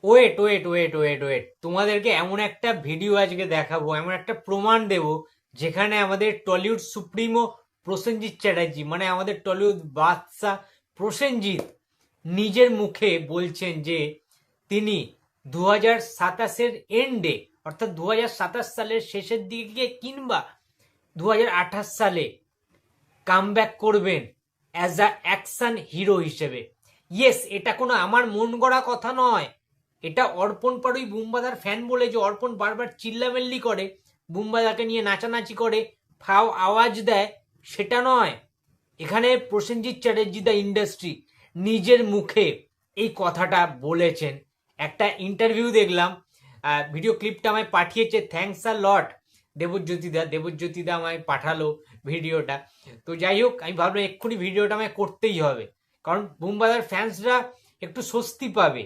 Wait wait wait wait wait, তোমাদেরকে এমন একটা ভিডিও আজকে দেখাবো, এমন একটা প্রমাণ দেব, যেখানে আমাদের টলিউড সুপ্রিমো প্রসেনজিৎ চ্যাটার্জি, মানে আমাদের টলিউড বাদশা প্রসেনজিৎ, নিজের মুখে বলছেন যে তিনি 2027-এর এন্ডে, অর্থাৎ 2027 সালের শেষের দিকে কিংবা 2028 সালে কামব্যাক করবেন অ্যাজ আ অ্যাকশন হিরো হিসেবে। ইয়েস, এটা কোনো আমার মন গড়া কথা নয়। এটা অর্পণ পাড়ুই বুম্বাদার ফ্যান বলে যে অর্পণ বারবার চিল্লামেল্লি করে, বুম্বাদাকে নিয়ে নাচানাচি করে, ফাও আওয়াজ দেয়, সেটা নয়। এখানে প্রসেনজিৎ চ্যাটার্জি দ্য ইন্ডাস্ট্রি নিজের মুখে এই কথাটা বলেছেন। একটা ইন্টারভিউ দেখলাম, ভিডিও ক্লিপটা আমায় পাঠিয়েছে, থ্যাঙ্কস আ লট দেবজ্যোতিদা আমায় পাঠালো ভিডিওটা। তো যাই হোক, আমি ভাবলাম এক্ষুনি ভিডিওটা আমায় করতেই হবে, কারণ বুমবাদার ফ্যান্সরা একটু স্বস্তি পাবে।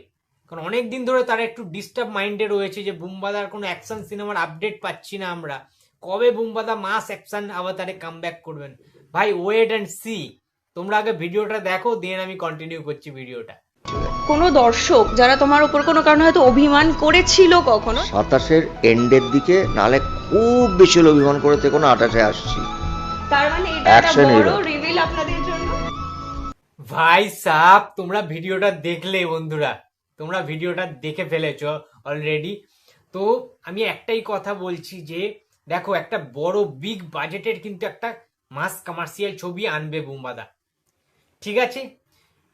কারণ অনেক দিন ধরে তারা একটু ডিস্টার্ব মাইন্ডে রয়েছে যে বুমবাদার কোনো অ্যাকশন সিনেমার আপডেট পাচ্ছি না আমরা, কবে বুমবাদা মাস অ্যাকশন আভাতারে কামব্যাক করবেন। ভাই ওয়েট অ্যান্ড সি, তোমরা আগে ভিডিওটা দেখো, দেন আমি কন্টিনিউ করছি ভিডিওটা। কোনো দর্শক যারা তোমার উপর কোনো কারণে হয়তো অভিমান করেছিল কখনো, 27-এর এন্ডের দিকে, নালে খুব বেশি হলে অভিমান করে থেকো না, 28-এ আসছি। তার মানে এটা একটা অ্যাকশন বড় হিরো। রিভিল আপনাদের জন্য। ভাই সাহ, তোমরা ভিডিওটা দেখলে বন্ধুরা, তোমরা ভিডিওটা দেখে ফেলেছো অলরেডি। তো আমি একটাই কথা বলছি যে দেখো, একটা বড় বিগ বাজেটের কিন্তু একটা মাস কমার্শিয়াল ছবি আনবে বুম্বাদা, ঠিক আছে?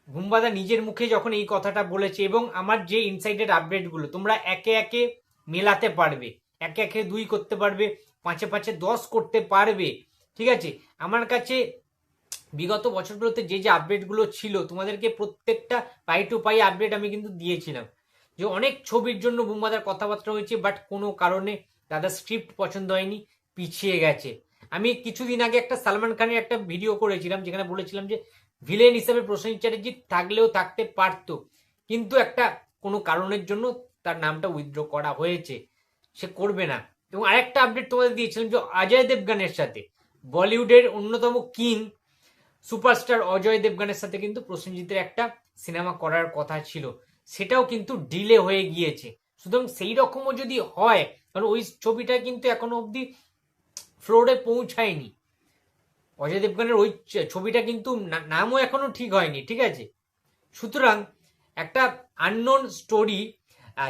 বুম্বাদা নিজের মুখে যখন এই কথাটা বলেছে, এবং আমার যে ইনসাইডের আপডেটগুলো তোমরা একে একে মেলাতে পারবে, একে একে 2 করতে পারবে, 5-এ 5-এ 10 করতে পারবে, ঠিক আছে? আমার কাছে বিগত বছরগুলোতে যে যে আপডেটগুলো ছিল, তোমাদেরকে প্রত্যেকটা পাই টু পাই আপডেট আমি কিন্তু দিয়েছিলাম, যে অনেক ছবির জন্য বুম্বাদার কথাবার্তা হয়েছে, বাট কোনো কারণে দাদা স্ক্রিপ্ট পছন্দ হয়নি, পিছিয়ে গেছে। আমি কিছুদিন আগে একটা সালমান খানের একটা ভিডিও করেছিলাম, যেখানে বলেছিলাম যে ভিলেন হিসেবে প্রসেনজিৎ চ্যাটার্জি থাকলেও থাকতে পারতো, কিন্তু একটা কোনো কারণের জন্য তার নামটা উইথড্র করা হয়েছে, সে করবে না। এবং আরেকটা আপডেট তোমাদের দিয়েছিলাম যে অজয় দেবগানের সাথে, বলিউডের অন্যতম কিং সুপারস্টার অজয় দেবগানের সাথে কিন্তু প্রসেনজিতের একটা সিনেমা করার কথা ছিল, সেটাও কিন্তু ডিলে হয়ে গিয়েছে। সুতরাং সেই রকমও যদি হয়, কারণ ওই ছবিটা কিন্তু এখনো অবধি ফ্লোরে পৌঁছায়নি, অজয় দেবগানের ওই ছবিটা কিন্তু নামও এখনো ঠিক হয়নি, ঠিক আছে? সুতরাং একটা আননোন স্টোরি,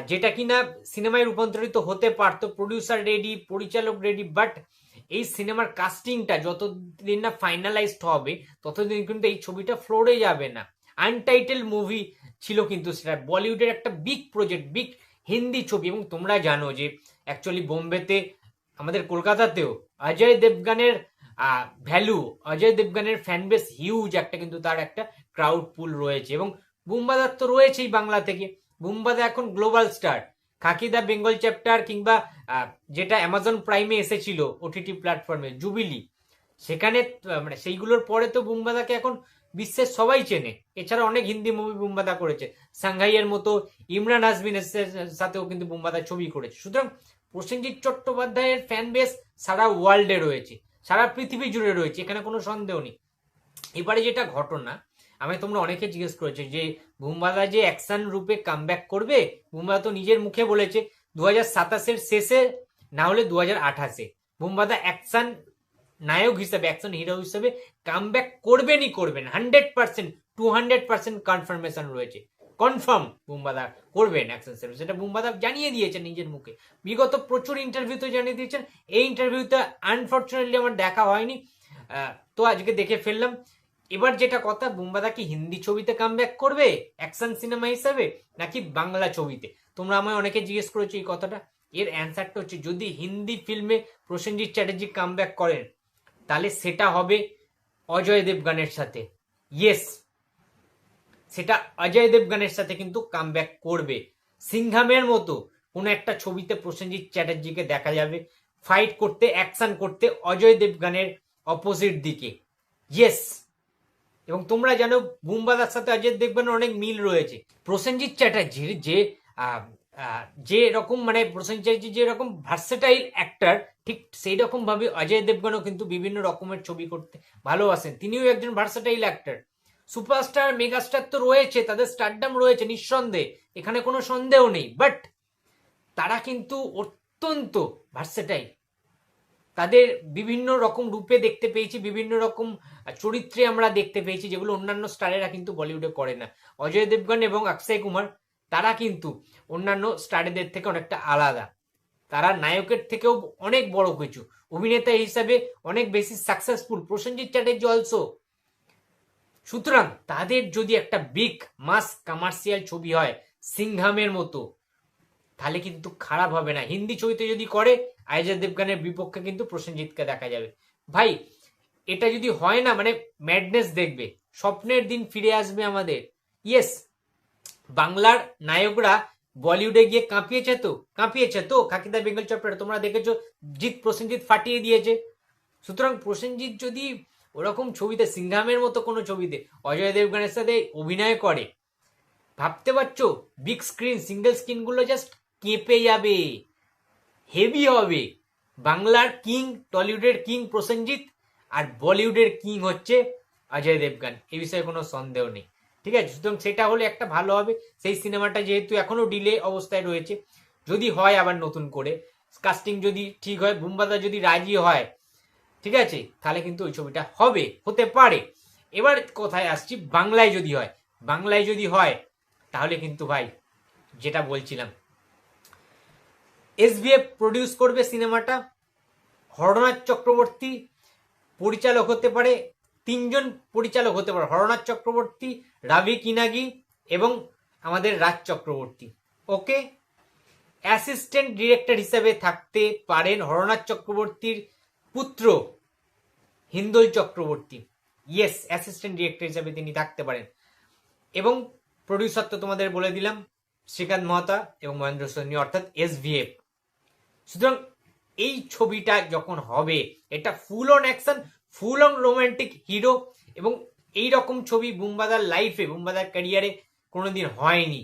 যেটা কিনা সিনেমায় রূপান্তরিত হতে পারতো, প্রডিউসার রেডি, পরিচালক রেডি, বাট এই সিনেমার কাস্টিংটা যতদিন না ফাইনালাইজড হবে ততদিন কিন্তু এই ছবিটা ফ্লোরে যাবে না। আনটাইটেল মুভি ছিল কিন্তু সেটা, বলিউডের একটা বিগ প্রজেক্ট, বিগ হিন্দি ছবি। এবং তোমরা জানো যে অ্যাকচুয়ালি বোম্বেতে, আমাদের কলকাতাতেও অজয় দেবগানের ভ্যালু, অজয় দেবগানের ফ্যান বেস হিউজ একটা, কিন্তু তার একটা ক্রাউড পুল রয়েছে। এবং বুম্বাদার তো রয়েছেই বাংলা থেকে, বুম্বাদা এখন গ্লোবাল স্টার। খাকি দা বেঙ্গল চ্যাপ্টার, কিংবা যেটা অ্যামাজন প্রাইমে এসেছিল ওটিটি প্ল্যাটফর্মে, জুবিলি, সেখানে মানে সেইগুলোর পরে তো বুম্বাদাকে এখন বিশ্বের সবাই চেনে। এছাড়া অনেক হিন্দি মুভি বুম্বাদা করেছে, সাংঘাইয়ের মতো, ইমরান হাসমিনের সাথেও কিন্তু বুম্বাদা ছবি করেছে। সুতরাং প্রসেনজিৎ চট্টোপাধ্যায়ের ফ্যান বেস সারা ওয়ার্ল্ডে রয়েছে, সারা পৃথিবী জুড়ে রয়েছে, এখানে কোনো সন্দেহ নেই। এবারে যেটা ঘটনা, আমি তোমরা অনেকে জিজ্ঞেস করেছে যে বুম্বাদা যে অ্যাকশন রূপে কামব্যাক করবে, বুম্বাদা তো নিজের মুখে বলেছে 2027-এর শেষে, না হলে 2028-এ বুম্বাদা অ্যাকশন নায়ক হিসেবে, অ্যাকশন হিরো হিসেবে কামব্যাক করবেনই করবেন, 100%, 200% কনফার্মেশন রয়েছে, কনফার্ম বুম্বাদা করবেন অ্যাকশন সিনেমা, সেটা বুম্বাদা জানিয়ে দিয়েছেন নিজের মুখে। বিগত প্রচুর ইন্টারভিউতে জানিয়ে দিয়েছেন, এই ইন্টারভিউতে আনফর্চুনেটলি আমার দেখা হয়নি, তো আজকে দেখে ফেললাম। এবার যেটা কথা, বুম্বাদা কি হিন্দি ছবিতে কামব্যাক করবে অ্যাকশন সিনেমা হিসেবে, নাকি বাংলা ছবিতে? তোমরা আমায় অনেকে জিজ্ঞেস করেছো এই কথাটা। এর অ্যান্সারটা হচ্ছে, যদি হিন্দি ফিল্মে প্রসেনজিৎ চ্যাটার্জি কামব্যাক করেন, তাহলে সেটা হবে অজয় দেবগানের সাথে। ইয়েস, সেটা অজয় দেবগানের সাথে কিন্তু কামব্যাক করবে। সিংঘামের মতো কোনো একটা ছবিতে প্রসেনজিৎ চ্যাটার্জিকে দেখা যাবে ফাইট করতে, অ্যাকশন করতে অজয় দেবগানের অপোজিট দিকে। ইয়েস। এবং তোমরা জানো বুম্বাদার সাথে অজয় দেবগানের অনেক মিল রয়েছে। প্রসেনজিৎ চ্যাটার্জির যে যে রকম, মানে প্রসেনজিৎ চ্যাটার্জি যে রকম ভার্সেটাইল অ্যাক্টর, ঠিক সেই রকম ভাবে অজয় দেবগনও কিন্তু বিভিন্ন রকমের ছবি করতে ভালোবাসেন, তিনিও একজন ভার্সেটাইল অ্যাক্টর। সুপারস্টার মেগাস্টার তো রয়েছে, তাদের স্টারডাম রয়েছে নিঃসন্দেহে, এখানে কোনো সন্দেহ নেই, বাট তারা কিন্তু অত্যন্ত ভার্সেটাইল। তাদের বিভিন্ন রকম রূপে দেখতে পেয়েছি, বিভিন্ন রকম চরিত্রে আমরা দেখতে পেয়েছি, যেগুলো অন্যান্য স্টারেরা কিন্তু বলিউডে করে না। অজয় দেবগন এবং অক্ষয় কুমার তারা কিন্তু অন্যান্য স্টারেদের থেকে অনেকটা আলাদা। তারা নায়কের থেকেও অনেক বড় কিছু, অভিনেতা হিসাবে অনেক বেশি সাকসেসফুল। প্রসেনজিৎ চ্যাটার্জি অলসো। সুতরাং তাদের যদি একটা বিগ মাস কমার্শিয়াল ছবি হয় সিংহামের মতো, তাহলে কিন্তু খারাপ হবে না। হিন্দি ছবিতে যদি করে অজয় দেবগানের বিপক্ষে কিন্তু প্রসেনজিৎকে দেখা যাবে। ভাই এটা যদি হয় না, মানে ম্যাডনেস দেখবে, স্বপ্নের দিন ফিরে আসবে আমাদের। ইয়েস, বাংলার নায়করা বলিউডে গিয়ে কাঁপিয়েছে তো খাকিদা বেঙ্গল চ্যাপ্টার তোমরা দেখেছো, প্রসেনজিৎ ফাটিয়ে দিয়েছে। সুতরাং প্রসেনজিৎ যদি ওরকম ছবিতে, সিংহামের মতো কোনো ছবিতে অজয় দেবগানের সাথে অভিনয় করে, ভাবতে পারছো বিগ স্ক্রিন, সিঙ্গেল স্ক্রিন গুলো জাস্ট কেঁপে যাবে, হেভি হবে। বাংলার কিং, টলিউডের কিং প্রসেনজিৎ, আর বলিউডের কিং হচ্ছে অজয় দেবগান, এই বিষয়ে কোনো সন্দেহ নেই। ঠিক আছে, সুতরাং সেটা হলে একটা ভালো হবে। সেই সিনেমাটা যেহেতু এখনো ডিলে অবস্থায় রয়েছে, যদি হয় আবার নতুন করে কাস্টিং যদি ঠিক হয়, বুম্বাদা যদি রাজি হয়, ঠিক আছে, তাহলে কিন্তু ওই ছবিটা হতে পারে। এবার কথায় আসছি, বাংলায় যদি হয় তাহলে কিন্তু ভাই যেটা বলছিলাম, এসভিএফ প্রডিউস করবে সিনেমাটা, হরনাথ চক্রবর্তী পরিচালক হতে পারে, 3জন পরিচালক হতে পারে, হরনাথ চক্রবর্তী, রাভি কিনাগি এবং আমাদের রাজ চক্রবর্তী। ওকে, অ্যাসিস্ট্যান্ট ডিরেক্টর হিসেবে থাকতে পারেন হরনাথ চক্রবর্তীর পুত্র Hindol Chakraborty. Yes, assistant director হিসেবে তিনি থাকতে পারেন। এবং প্রডিউসার তো তোমাদের বলে দিলাম, শ্রীকান্ত মহাতা এবং মহেন্দ্র সোনি, অর্থাৎ এসভিএফ। সুতরাং এই ছবিটা যখন হবে, এটা full on action, full on romantic hero, এবং এই রকম ছবি বুম্বাদার লাইফে, বুম্বাদার ক্যারিয়ারে কোনোদিন হয়নি।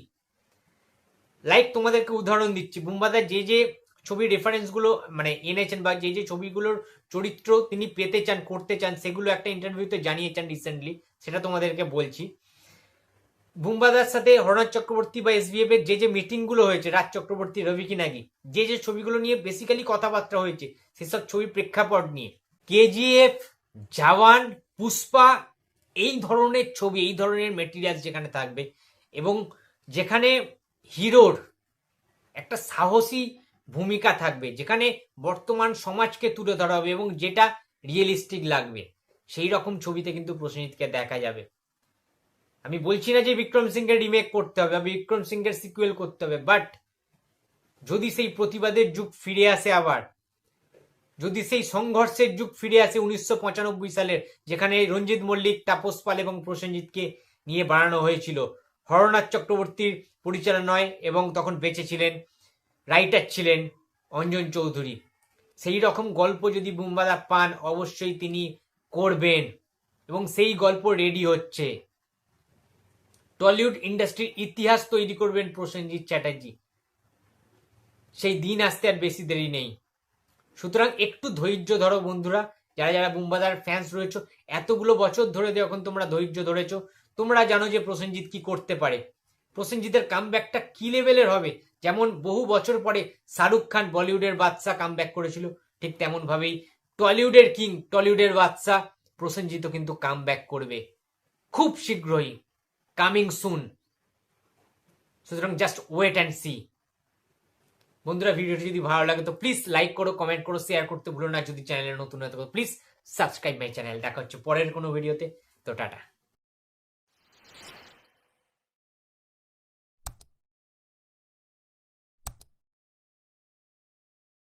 লাইক তোমাদেরকে উদাহরণ দিচ্ছি, বুম্বাদার যে ছবির রেফারেন্সগুলো মানে এনেছেন, বা যে ছবিগুলোর চরিত্র তিনি পেতে চান, করতে চান, সেগুলো একটা ইন্টারভিউতে জানিয়েছেন রিসেন্টলি, সেটা তোমাদেরকে বলছি। বুম্বাদার সাথে হরনাথ চক্রবর্তী বা এসভিএফ এর যে মিটিং গুলো হয়েছে, রাজ চক্রবর্তী, রবি কিনাগি, যে ছবিগুলো নিয়ে বেসিক্যালি কথাবার্তা হয়েছে, সেসব ছবির প্রেক্ষাপট নিয়ে, কেজিএফ, জওয়ান, পুষ্পা, এই ধরনের ছবি, এই ধরনের মেটেরিয়াল যেখানে থাকবে, এবং যেখানে হিরোর একটা সাহসী ভূমিকা থাকবে, যেখানে বর্তমান সমাজকে তুলে ধরা হবে এবং যেটা রিয়েলিস্টিক লাগবে, সেই রকম ছবিতে কিন্তু প্রসেনজিৎকে দেখা যাবে। আমি বলছি না যে বিক্রম সিং এর রিমেক করতে হবে, বিক্রম সিং এর সিকুয়েল করতে হবে, বাট যদি সেই প্রতিবাদের যুগ ফিরে আসে, আবার যদি সেই সংঘর্ষের যুগ ফিরে আসে 1995 সালের, যেখানে রঞ্জিত মল্লিক, তাপস পাল এবং প্রসেনজিৎকে নিয়ে বানানো হয়েছিল, হরনাথ চক্রবর্তীর পরিচালনায়, এবং তখন বেঁচে ছিলেন, রাইটার ছিলেন অঞ্জন চৌধুরী, সেই রকম গল্প যদি বুম্বাদা পান, অবশ্যই তিনি করবেন, এবং সেই গল্প রেডি হচ্ছে। টলিউড ইন্ডাস্ট্রির ইতিহাস তৈরি করবেন প্রসেনজিৎ চ্যাটার্জি, সেই দিন আসতে আর বেশি দেরি নেই। সুতরাং একটু ধৈর্য ধরো বন্ধুরা, যারা বুম্বাদার ফ্যান্স রয়েছে, এতগুলো বছর ধরে যখন তোমরা ধৈর্য ধরেছো, তোমরা জানো যে প্রসেনজিৎ কি করতে পারে, প্রসেনজিতের কামব্যাকটা কি লেভেলের হবে। যেমন বহু বছর পরে শাহরুখ খান বলিউডের বাদশা কামব্যাক করেছিল, ঠিক তেমন ভাবেই টলিউডের কিং, টলিউডের বাদশা প্রসেনজিৎও কিন্তু কামব্যাক করবে খুব শীঘ্রই, কামিং সুন। সুতরাং জাস্ট ওয়েট অ্যান্ড সি। বন্ধুরা, ভিডিওটি যদি ভালো লাগে তো প্লিজ লাইক করো, কমেন্ট করো, শেয়ার করতে ভুলো না। যদি চ্যানেলে নতুন হয়ে থাকো প্লিজ সাবস্ক্রাইব মাই চ্যানেল। দেখা হচ্ছে পরের কোনো ভিডিওতে, তো টাটা।